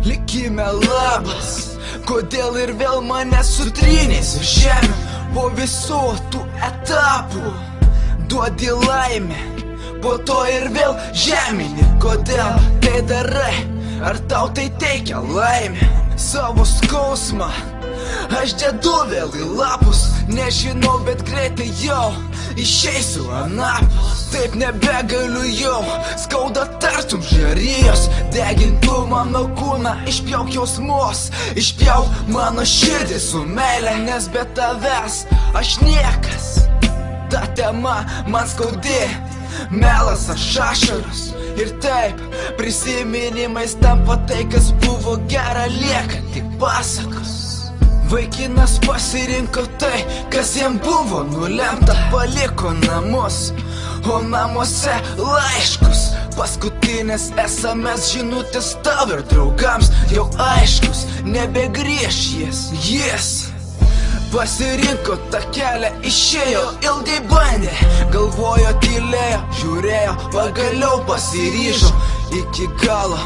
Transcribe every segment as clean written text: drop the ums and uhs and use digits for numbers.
Likime labas, kodėl ir vėl mane sutrynės į žemę. Po visų tų etapų duodi laimę, po to ir vėl žemini. Kodėl tai darai, ar tau tai teikia laimę? Savo skausmą aš dedu vėl į lapus. Nežinau, bet greitai jau išeisiu anapus. Taip nebegaliu jau, skauda tartum žarijos. Degintų mano kūną, išpjauk jausmus, išpjauk mano širdį su meile. Nes be tavęs aš niekas, ta tema man skaudi. Melas aš ašaros ir taip prisiminimais tampa tai, kas buvo gera, lieka tik pasakos. Vaikinas pasirinko tai, kas jam buvo nulemta. Paliko namus, o namuose laiškus. Paskutinės SMS žinutės tau ir draugams jau aiškus. Nebegrįš jis pasirinko tą kelią, išėjo, ilgai bandė, galvojo, tylėjo, žiūrėjo, pagaliau pasiryžo iki galo.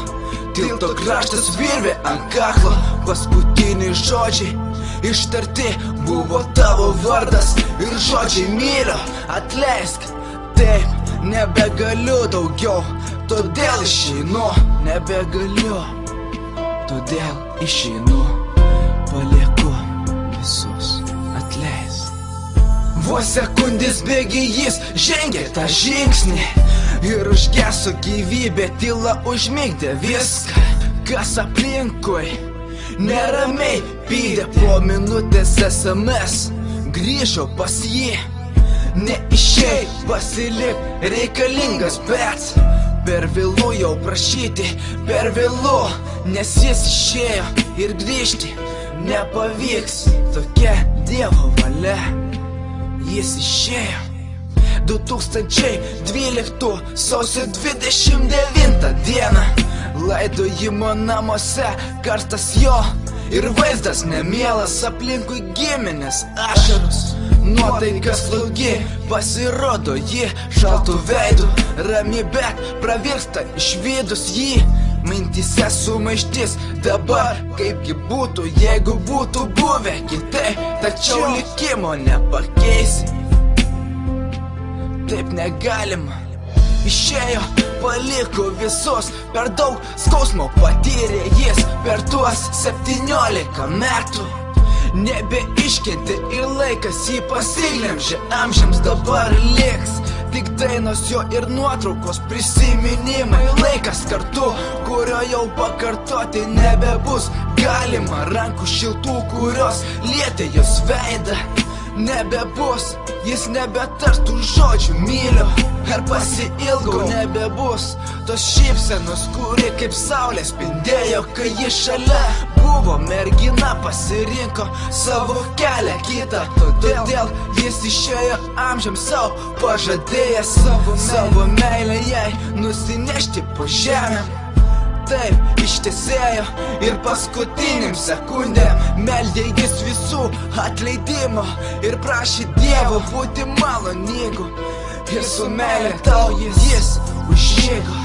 Tilto kraštas virvė ant kaklo, paskutiniai žodžiai ištarti buvo tavo vardas ir žodžiai myliu, atleisk, taip, nebegaliu daugiau, todėl išeinu, nebegaliu, todėl išeinu, palieku visus, atleisk. Vos sekundės bėgi jis žengė tą žingsnį ir užgeso gyvybė, tyla užmigdė viską, kas aplinkui neramiai pydė. Po minutės SMS grįžo pas jį, neišėjai, pasilik reikalingas, bet per vėlu jau prašyti, per vėlu, nes jis išėjo ir grįžti nepavyks, tokia Dievo valia. Jis išėjo 2012 sausio 29 dieną, laidojimo namuose kartas jo ir vaizdas nemielas, aplinkui giminės ašaros, nuotaika slogi, pasirodo ji šaltų veidų, rami, bet pravirsta išvydus jį. Mintise sumaištis dabar, kaipgi būtų, jeigu būtų buvę kitaip, tačiau likimo nepakeisi, taip negalima. Išėjo, paliko visus, per daug skausmo patyrė jis per tuos 17 metų. Nebeiškentė ir laikas jį pasiglemžė, amžiams dabar liks tik dainos jo ir nuotraukos, prisiminimai, laikas kartu, kurio jau pakartoti nebebus galima. Rankų šiltų, kurios lietė jos veidą, nebebus, jis nebetartų žodžių myliu ar pasiilgau, nebebus tos šypsenos, kuri kaip saulė spindėjo, kai ji šalia buvo. Mergina pasirinko savo kelią kitą, todėl jis išėjo amžiams savo, pažadėjęs savo meilę jai nusinešti po žemę. Taip ištesėjo ir paskutiniam sekundėm meldė jis visų atleidimo ir prašė Dievo būti maloningu. Ir su meile tau jis užmigo.